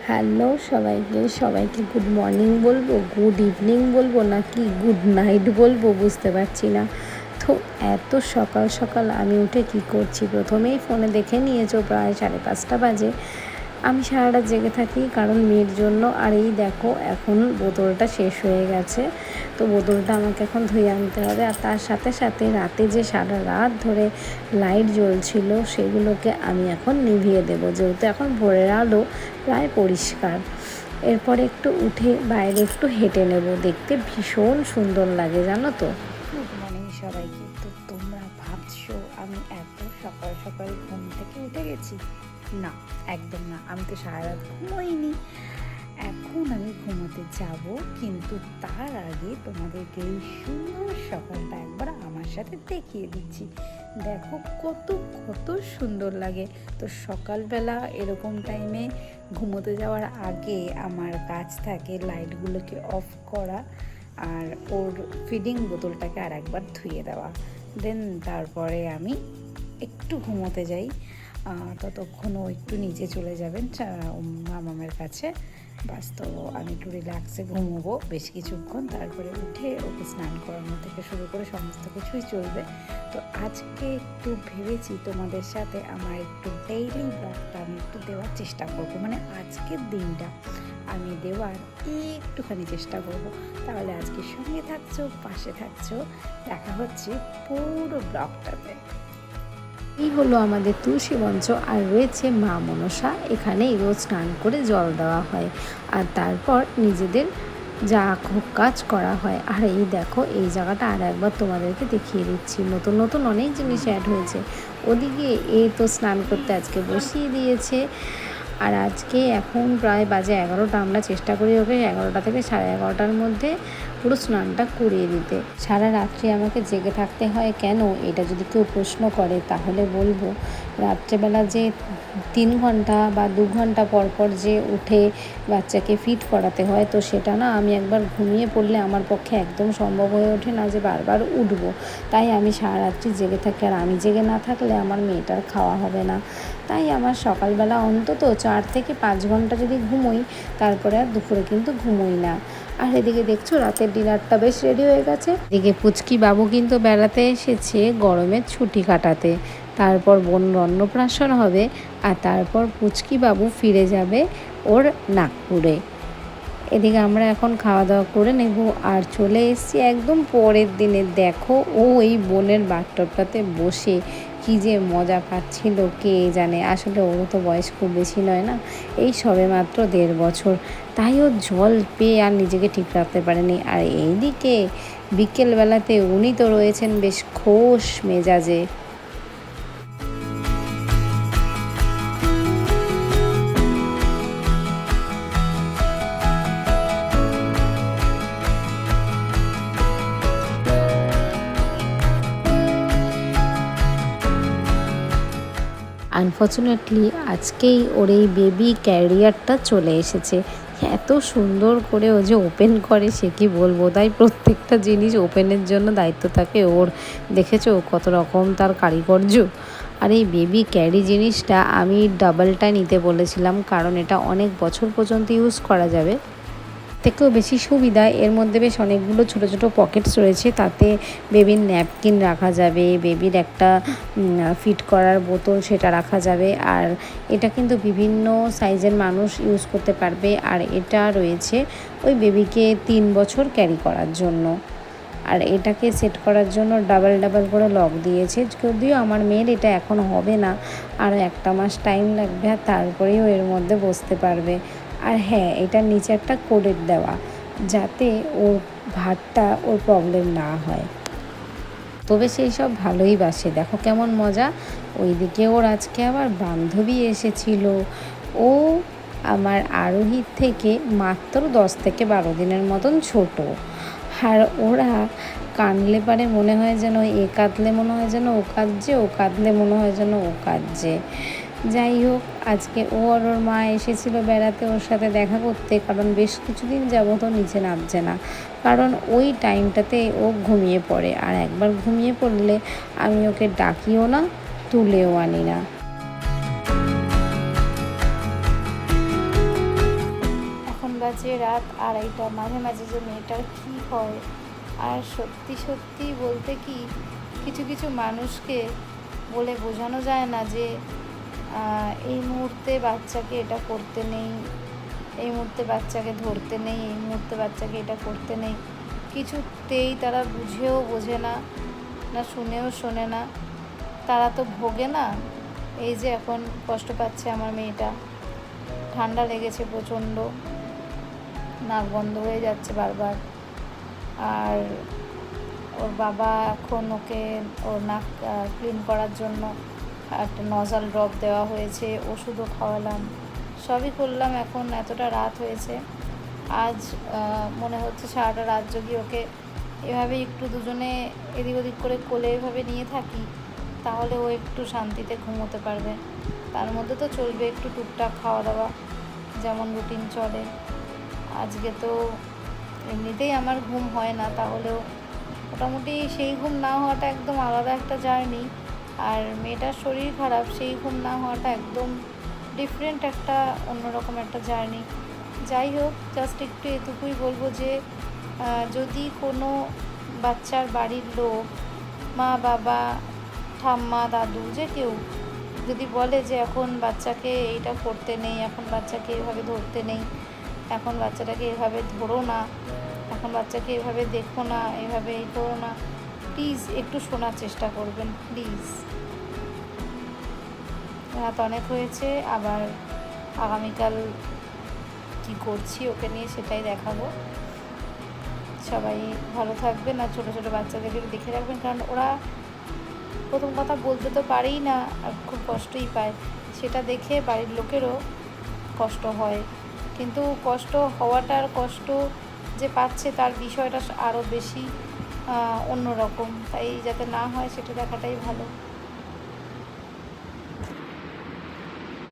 Hello সবাইকে good morning বলবো, good evening বলবো নাকি গুড নাইট বলবো বুঝতে পারছি না। তো এত সকাল সকাল আমি উঠে কি করছি, প্রথমেই ফোনে দেখে নিয়েছো প্রায় 5:30 বাজে। আমি সারা রাত জেগে থাকি কারণ মেয়ের জন্য। আর এই দেখো এখন বোতলটা শেষ হয়ে গেছে, তো বোতলটা আমাকে এখন ধুয়ে আনতে হবে। আর তার সাথে সাথে রাতে যে সারা রাত ধরে লাইট জ্বলছিল সেগুলোকে আমি এখন নিভিয়ে দেবো, যেহেতু এখন ভোরের আলো প্রায় পরিষ্কার। এরপরে একটু উঠে বাইরে একটু হেঁটে নেব, দেখতে ভীষণ সুন্দর লাগে জানো তো। গুড মর্নিং সবাইকে। তো তোমরা ভাবছো আমি এত সকাল সকাল ঘুম থেকে উঠে গেছি? না, একদম না। আমি তো সারা রাত ঘুমোইনি। এখন আমি ঘুমোতে যাব, কিন্তু তার আগে তোমাদেরকে এই সুন্দর সকালটা একবার আমার সাথে দেখিয়ে দিচ্ছি। দেখো কত কত সুন্দর লাগে। তো সকালবেলা এরকম টাইমে ঘুমোতে যাওয়ার আগে আমার কাজ থাকে লাইটগুলোকে অফ করা আর ওর ফিডিং বোতলটাকে আর একবার ধুয়ে দেওয়া। দেন তারপরে আমি একটু ঘুমোতে যাই। ততক্ষণ ও একটু নিচে চলে যাবেন মামামের কাছে। বাস, তো আমি একটু রিল্যাক্সে ঘুমোবো বেশ কিছুক্ষণ, তারপরে উঠে ওকে স্নান করানো থেকে শুরু করে সমস্ত কিছুই চলবে। তো আজকে একটু ভেবেছি তোমাদের সাথে আমার একটু ডেইলি ব্লগটা আমি একটু দেওয়ার চেষ্টা করবো, মানে আজকের দিনটা আমি দেওয়ার একটুখানি চেষ্টা করব। তাহলে আজকে সঙ্গে থাকছো, পাশে থাকছো, দেখা হচ্ছে পুরো ব্লগটাতে। এই হলো আমাদের তুলসী মঞ্চ, আর রয়েছে মা মনসা। এখানেই রোজ স্নান করে জল দেওয়া হয় আর তারপর নিজেদের যা কাজ করা হয়। আর এই দেখো এই জায়গাটা আর একবার তোমাদেরকে দেখিয়ে দিচ্ছি, নতুন নতুন অনেক জিনিস অ্যাড হয়েছে। ওদিকে এই তো স্নান করতে আজকে বসিয়ে দিয়েছে। আর আজকে এখন প্রায় বাজে 11টা। আমরা চেষ্টা করি ওকে 11টা থেকে 11:30টার মধ্যে পুরো স্নানটা করিয়ে দিতে। সারা রাত্রি আমাকে জেগে থাকতে হয় কেন, এটা যদি কেউ প্রশ্ন করে তাহলে বলবো রাত্রেবেলা যে 3 ঘন্টা বা 2 ঘন্টা পর পর যে উঠে বাচ্চাকে ফিড করাতে হয়, তো সেটা না আমি একবার ঘুমিয়ে পড়লে আমার পক্ষে একদম সম্ভব হয়ে ওঠে না যে বারবার উঠবো। তাই আমি সারা রাত্রি জেগে থাকি, আর আমি জেগে না থাকলে আমার মেয়েটার খাওয়া হবে না। তাই আমার সকালবেলা অন্তত 4 থেকে 5 ঘন্টা যদি ঘুমোই, তারপরে আর দুপুরে কিন্তু ঘুমোই না। আর এদিকে দেখছো রাতের ডিনারটা বেশ রেডি হয়ে গেছে। এদিকে পুচকি বাবু কিন্তু বেড়াতে এসেছে গরমের ছুটি কাটাতে। তারপর বোন অন্নপ্রাশন হবে, আর তারপর পুচকি বাবু ফিরে যাবে ওর নাগপুরে। এদিকে আমরা এখন খাওয়া দাওয়া করে নেব আর চলে এসেছি একদম পরের দিনে। দেখো ও এই বোনের বাথটবটাতে বসে কী যে মজা পাচ্ছিল কে জানে। আসলে ওরও তো বয়স খুব বেশি নয় না, এই সবে মাত্র 1.5 বছর। তাই ও জল পেয়ে আর নিজেকে ঠিক রাখতে পারেনি। আর এইদিকে বিকেলবেলাতে উনি তো রয়েছেন বেশ খোশ মেজাজে। আনফর্চুনেটলি আজকেই ওর এই বেবি ক্যারিয়ারটা চলে এসেছে। এত সুন্দর করে ও যে ওপেন করে সে কি বলবো। তাই প্রত্যেকটা জিনিস ওপেনের জন্য দায়িত্ব থাকে ওর। দেখেছো কত রকম তার কারিগর্য। আর এই বেবি ক্যারি জিনিসটা আমি ডাবলটা নিতে বলেছিলাম, কারণ এটা অনেক বছর পর্যন্ত ইউজ করা যাবে। থেকেও বেশি সুবিধা, এর মধ্যে বেশ অনেকগুলো ছোট ছোট পকেটস রয়েছে, তাতে বেবির ন্যাপকিন রাখা যাবে, বেবির একটা ফিট করার বোতল সেটা রাখা যাবে। আর এটা কিন্তু বিভিন্ন সাইজের মানুষ ইউজ করতে পারবে। আর এটা রয়েছে ওই বেবিকে 3 বছর ক্যারি করার জন্য। আর এটাকে সেট করার জন্য ডাবল করে লক দিয়েছে। যদিও আমার মেয়ের এটা এখন হবে না, আর 1 মাস টাইম লাগবে, আর তারপরেও এর মধ্যে বসতে পারবে। আর হ্যাঁ, এটার নিচে একটা কোডের দেওয়া, যাতে ওর ভাতটা ওর প্রবলেম না হয়। তবে সেই সব ভালোই বাসে। দেখো কেমন মজা। ওইদিকে ওর আজকে আবার বান্ধবী এসেছিল। ও আমার আরোহীর থেকে মাত্র 10 থেকে 12 দিনের মতন ছোট। আর ওরা কাঁদলে পারে মনে হয় যেন এ কাঁদলে মনে হয় যেন ও কাঁদছে, ও কাঁদলে মনে হয় যেন ও কাঁদছে। যাই হোক, আজকে ও আর ওর মা এসেছিল বেড়াতে ওর সাথে দেখা করতে, কারণ বেশ কিছুদিন যাবত ও নিচে নামছে না। কারণ ওই টাইমটাতে ও ঘুমিয়ে পড়ে, আর একবার ঘুমিয়ে পড়লে আমি ওকে ডাকিও না, তুলেও আনি না। বাজে রাত 2:30। মাঝে মাঝে যে মেয়েটার কী হয়। আর সত্যি সত্যি বলতে কি, কিছু কিছু মানুষকে বলে বোঝানো যায় না যে এই মুহূর্তে বাচ্চাকে এটা করতে নেই, এই মুহূর্তে বাচ্চাকে ধরতে নেই, এই মুহূর্তে বাচ্চাকে এটা করতে নেই। কিছুতেই তারা বুঝেও বোঝে না, না শুনেও শোনে না। তারা তো ভোগে না। এই যে এখন কষ্ট পাচ্ছে আমার মেয়েটা, ঠান্ডা লেগেছে প্রচণ্ড, নাক বন্ধ হয়ে যাচ্ছে বারবার। আর ওর বাবা এখন ওকে ওর নাক ক্লিন করার জন্য একটা নজাল ড্রপ দেওয়া হয়েছে, ওষুধও খাওয়ালাম, সবই করলাম। এখন এতটা রাত হয়েছে, আজ মনে হচ্ছে সারাটা রাত যদি ওকে এভাবে একটু দুজনে এদিক ওদিক করে কোলে এভাবে নিয়ে থাকি, তাহলে ও একটু শান্তিতে ঘুমোতে পারবে। তার মধ্যে তো চলবে একটু টুকটাক খাওয়া দাওয়া, যেমন রুটিন চলে। আজকে তো এমনিতেই আমার ঘুম হয় না, তাহলেও মোটামুটি সেই ঘুম না হওয়াটা একদম আলাদা একটা জার্নি। আর মেয়েটার শরীর খারাপ, সেই ঘুম না হওয়াটা একদম ডিফারেন্ট একটা অন্যরকম একটা জার্নি। যাই হোক, জাস্ট একটু এটুকুই বলবো যে যদি কোনো বাচ্চার বাড়ির লোক, মা বাবা, ঠাম্মা, দাদু, যে কেউ যদি বলে যে এখন বাচ্চাকে এইটা করতে নেই, এখন বাচ্চাকে এভাবে ধরতে নেই, এখন বাচ্চাটাকে এভাবে ধরো না, এখন বাচ্চাকে এভাবে দেখো না, এভাবে এই করো না, প্লিজ একটু শোনার চেষ্টা করবেন, প্লিজ। রাত অনেক হয়েছে, আবার আগামীকাল কী করছি ওকে নিয়ে সেটাই দেখাবো। সবাই ভালো থাকবেন, আর ছোটো ছোটো বাচ্চাদেরকে দেখে রাখবেন, কারণ ওরা প্রথম কথা বলতে তো পারেই না, আর খুব কষ্টই পায়। সেটা দেখে বাড়ির লোকেরও কষ্ট হয়, কিন্তু কষ্ট হওয়াটার কষ্ট যে পাচ্ছে তার বিষয়টা আরও বেশি অন্যরকম। তাই যাতে না হয় সেটা দেখাটাই ভালো।